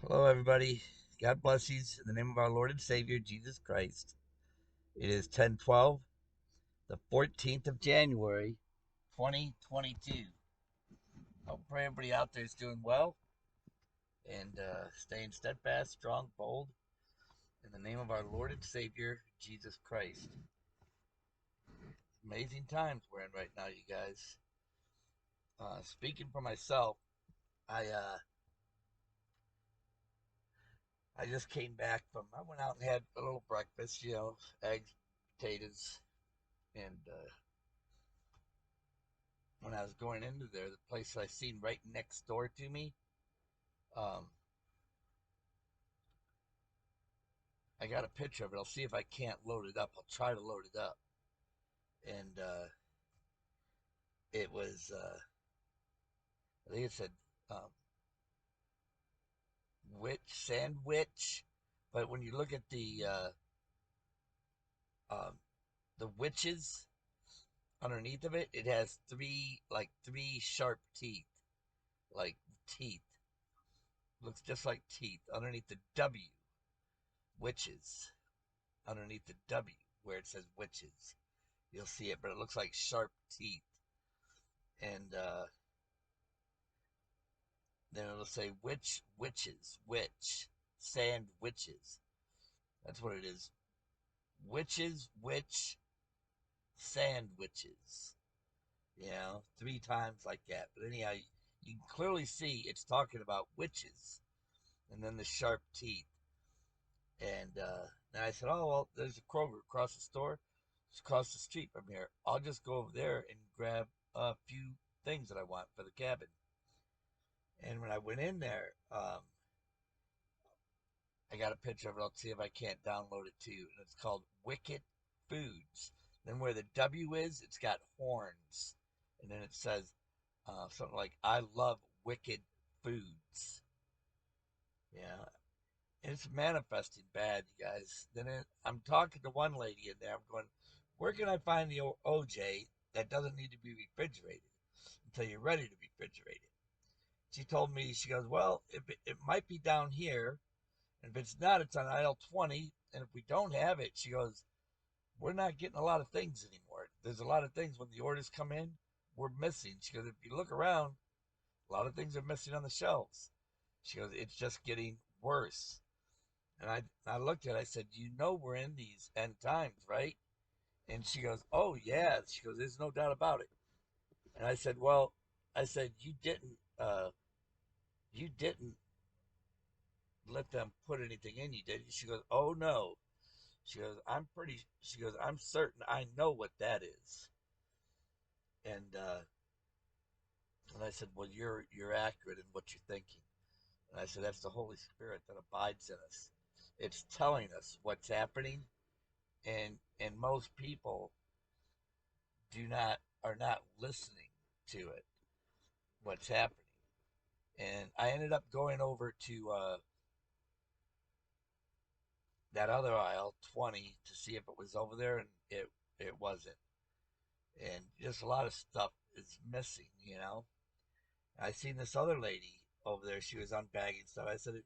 Hello, everybody. God bless you in the name of our Lord and Savior, Jesus Christ. It is 10/12, the 14th of January, 2022. Hope everybody out there is doing well and staying steadfast, strong, bold in the name of our Lord and Savior, Jesus Christ. Amazing times we're in right now, you guys. Speaking for myself, I just came back I went out and had a little breakfast, eggs, potatoes, and when I was going into there, the place I seen right next door to me, um, I got a picture of it. I'll see if I can't load it up. I'll try to load it up. And it was, I think it said um, witch sandwich. But when you look at um, the witches underneath of it, it has three sharp teeth, like teeth. Looks just like teeth underneath the W, witches. Underneath the W, where it says witches. You'll see it, but it looks like sharp teeth. And then it'll say witches, sandwiches. That's what it is. Witches, witch, sandwiches. Three times like that. But anyhow, you can clearly see it's talking about witches and then the sharp teeth. And I said, oh, well, there's a Kroger across the store. It's across the street from here. I'll just go over there and grab a few things that I want for the cabin. And when I went in there, I got a picture of it. I'll see if I can't download it too. And it's called Wicked Foods. Then where the W is, it's got horns. And then it says something like, I love wicked foods. Yeah. And it's manifesting bad, you guys. I'm talking to one lady in there. I'm going, where can I find the OJ that doesn't need to be refrigerated until you're ready to refrigerate it? She told me, she goes, well, it might be down here. And if it's not, it's on aisle 20. And if we don't have it, she goes, we're not getting a lot of things anymore. There's a lot of things when the orders come in, we're missing. She goes, if you look around, a lot of things are missing on the shelves. She goes, it's just getting worse. And I looked at it, I said, you know we're in these end times, right? And she goes, oh yeah. She goes, there's no doubt about it. And I said, well, I said, you didn't let them put anything in you, did you? She goes, oh no. She goes, I'm certain I know what that is. And and I said, well, you're accurate in what you're thinking. And I said, that's the Holy Spirit that abides in us. It's telling us what's happening, and most people are not listening to it, what's happening. And I ended up going over to that other aisle, 20, to see if it was over there, and it wasn't. And just a lot of stuff is missing. I seen this other lady over there. She was unbagging stuff. I said,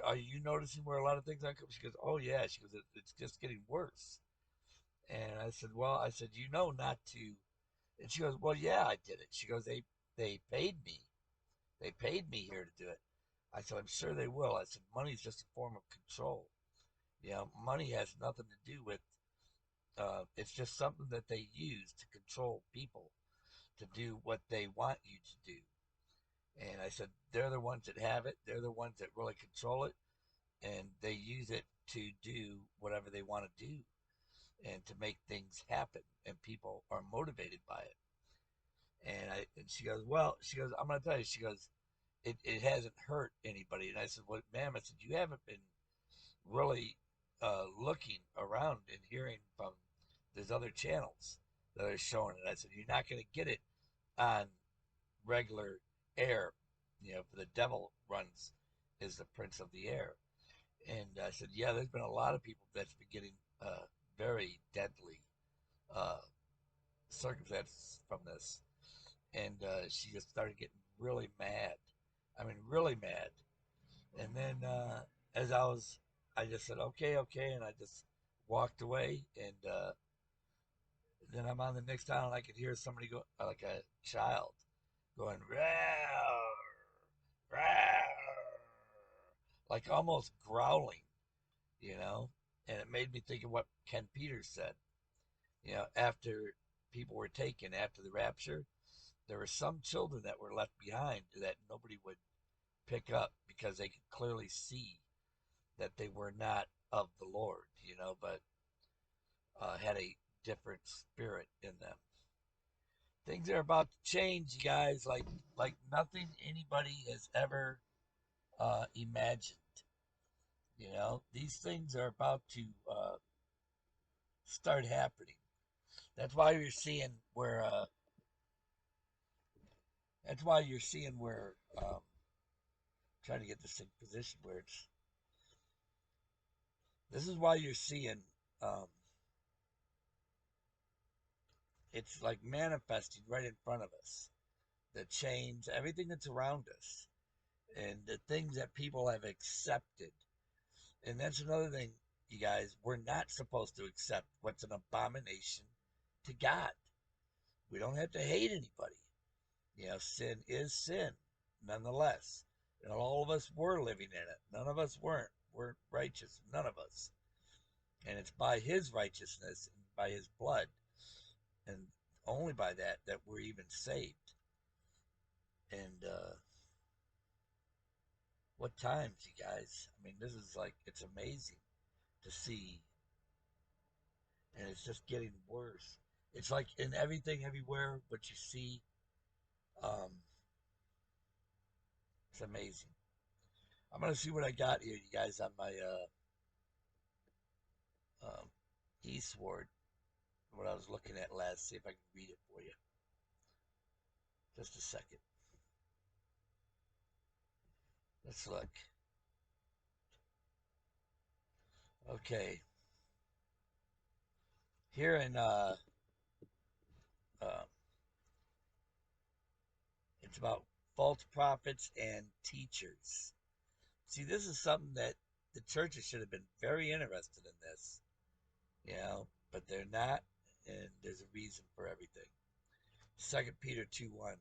are you noticing where a lot of things are coming? She goes, oh yeah. She goes, it's just getting worse. And I said, well, I said, not to. And she goes, well, yeah, I did it. She goes, they paid me. They paid me here to do it. I said, I'm sure they will. I said, money is just a form of control. Money has nothing to do with. It's just something that they use to control people to do what they want you to do. And I said, they're the ones that have it. They're the ones that really control it. And they use it to do whatever they want to do and to make things happen. And people are motivated by it. And she goes, well, she goes, I'm going to tell you, she goes, it hasn't hurt anybody. And I said, well, ma'am, I said, you haven't been really looking around and hearing from there's other channels that are showing it. I said, you're not going to get it on regular air. For the devil runs is the prince of the air. And I said, yeah, there's been a lot of people that's been getting very deadly uh, circumstances from this. And she just started getting really mad. I mean, really mad. And then as I just said, okay, okay. And I just walked away. And then I'm on the next town and I could hear somebody go, like a child going, row, row, like almost growling, you know? And it made me think of what Ken Peters said. You know, after people were taken after the rapture, there were some children that were left behind that nobody would pick up because they could clearly see that they were not of the Lord, you know, but had a different spirit in them. Things are about to change, you guys, like nothing anybody has ever imagined. You know, these things are about to start happening. That's why you're seeing where. That's why you're seeing where. Trying to get this in position where it's. This is why you're seeing. Um, it's like manifesting right in front of us. The change, everything that's around us, and the things that people have accepted. And that's another thing, you guys. We're not supposed to accept what's an abomination to God. We don't have to hate anybody. You know, sin is sin, nonetheless. And all of us were living in it. None of us weren't righteous. None of us. And it's by His righteousness and by His blood, and only by that we're even saved. And what times, you guys? I mean, this is like it's amazing to see, and it's just getting worse. It's like in everything, everywhere, what you see, um, it's amazing. I'm gonna see what I got here, you guys, on my eSword. What I was looking at last. See if I can read it for you. Just a second. Let's look. Okay. Here in uh, it's about false prophets and teachers. See, this is something that the churches should have been very interested in this, you know, but they're not, and there's a reason for everything. 2 Peter 2:1.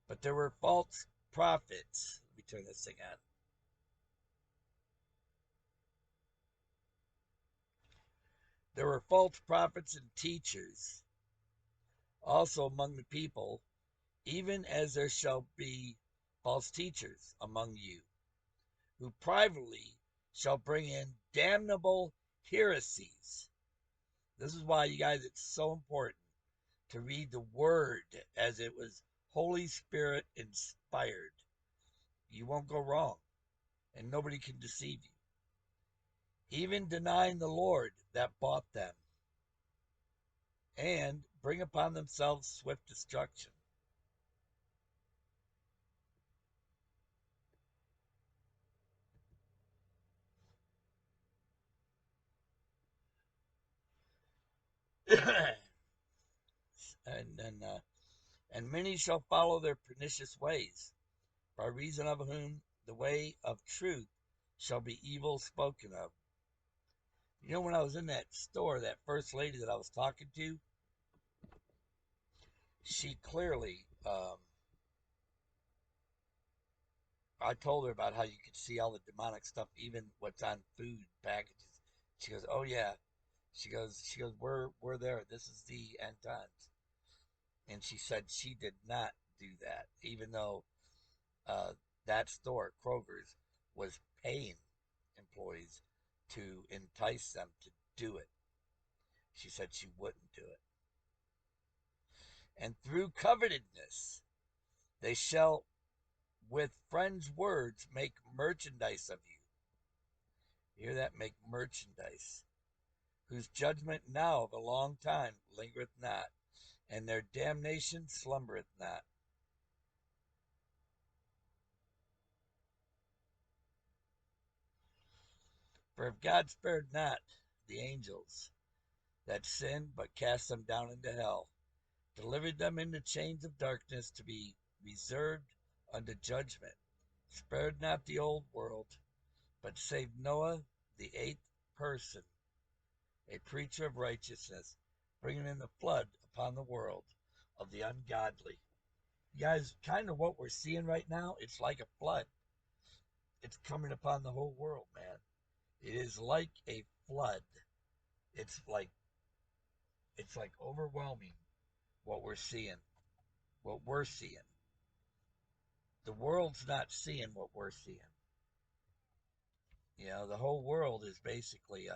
But there were false prophets. Let me turn this thing on. There were false prophets and teachers also among the people, even as there shall be false teachers among you, who privately shall bring in damnable heresies. This is why, you guys, it's so important to read the word as it was Holy Spirit inspired. You won't go wrong, and nobody can deceive you. Even denying the Lord that bought them, and bring upon themselves swift destruction. and and many shall follow their pernicious ways, by reason of whom the way of truth shall be evil spoken of. You know, when I was in that store, that first lady that I was talking to, she clearly, I told her about how you could see all the demonic stuff, even what's on food packages. She goes, "Oh yeah." She goes, we're there. This is the end times. And she said she did not do that, even though uh, that store, Kroger's, was paying employees to entice them to do it. She said she wouldn't do it. And through covetousness, they shall with friends' words make merchandise of you. You hear that? Make merchandise. Whose judgment now of a long time lingereth not, and their damnation slumbereth not. For if God spared not the angels that sinned, but cast them down into hell, delivered them into chains of darkness to be reserved unto judgment. spared not the old world, but saved Noah, the eighth person, a preacher of righteousness, bringing in the flood upon the world of the ungodly. You guys, kind of what we're seeing right now, it's like a flood. It's coming upon the whole world, man. It is like a flood. It's like it's like overwhelming what we're seeing, what we're seeing. The world's not seeing what we're seeing. You know, the whole world is basically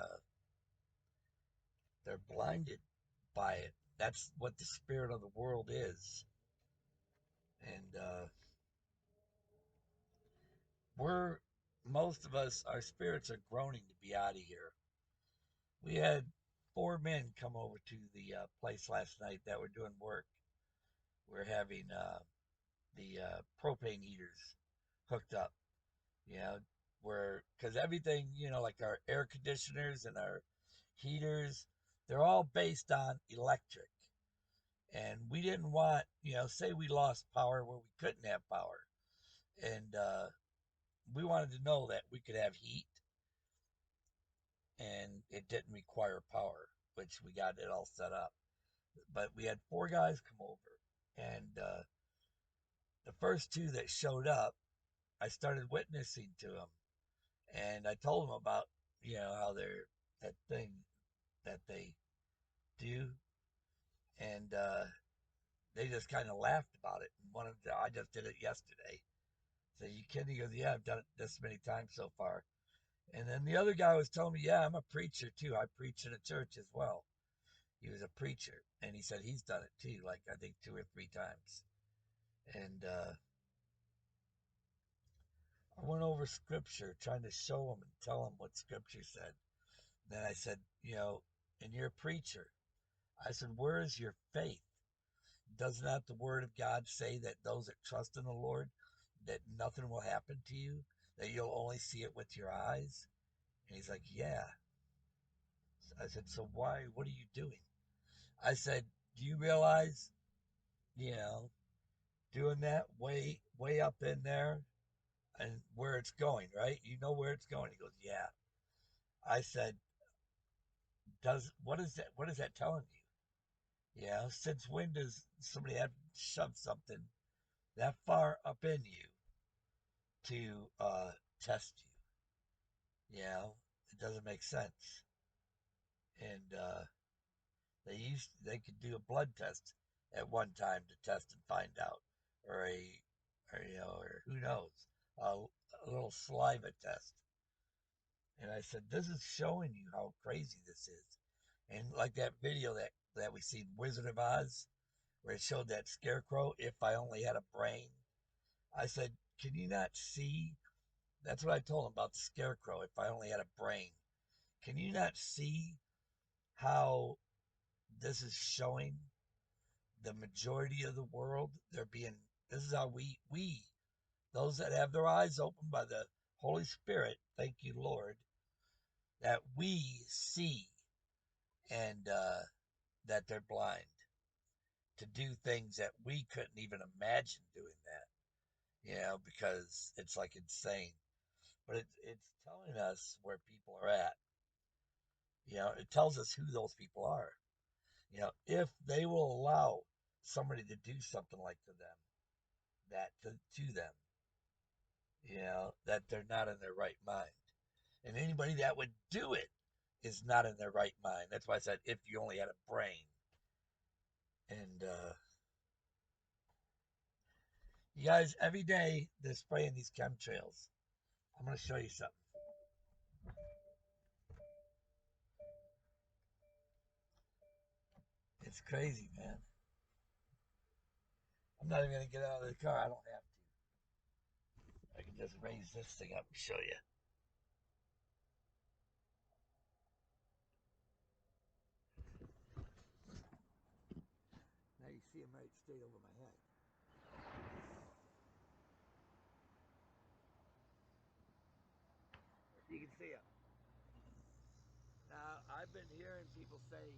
they're blinded by it. That's what the spirit of the world is. And we're most of us, our spirits are groaning to be out of here. We had four men come over to the place last night that were doing work. We're having the propane heaters hooked up, you know, where, because everything, you know, like our air conditioners and our heaters, they're all based on electric. And we didn't want, you know, say we lost power where we couldn't have power. And we wanted to know that we could have heat and it didn't require power, which we got it all set up. But we had four guys come over, and the first two that showed up, I started witnessing to them, and I told them about, you know, how they're that thing that they do, and they just kind of laughed about it. And one of them, I just did it yesterday. So you kidding? He goes, yeah, I've done it this many times so far. And then the other guy was telling me, yeah, I'm a preacher too. I preach in a church as well. He was a preacher, and he said he's done it too, like I think two or three times. And I went over scripture, trying to show him and tell him what scripture said. Then I said, you know, and you're a preacher. I said, where is your faith? Does not the word of God say that those that trust in the Lord, that nothing will happen to you, that you'll only see it with your eyes? And he's like, yeah. I said, so why, what are you doing? I said, do you realize, you know, doing that way up in there and where it's going, right? You know where it's going. He goes, yeah. I said, does what is that telling you? Yeah, since when does somebody have to shove something that far up in you to test you? You know, it doesn't make sense. And they could do a blood test at one time to test and find out, or or you know, or who knows, a, a little saliva test. And I said, this is showing you how crazy this is. And like that video that we seen, Wizard of Oz, where it showed that scarecrow, if I only had a brain. I said, can you not see? That's what I told him about the scarecrow, if I only had a brain. Can you not see how this is showing the majority of the world? They're being, this is how those that have their eyes opened by the Holy Spirit, thank you, Lord, that we see, and that they're blind to do things that we couldn't even imagine doing that, you know, because it's like insane. But it's telling us where people are at. You know, it tells us who those people are. You know, if they will allow somebody to do something like to them, to them, you know, that they're not in their right mind. And anybody that would do it is not in their right mind. That's why I said if you only had a brain. And you guys, every day they're spraying these chemtrails. I'm going to show you something. It's crazy, man. I'm not even going to get out of the car. I don't have to. I can just raise this thing up and show you. Now you see them right straight over my head. You can see them. Now, I've been hearing people say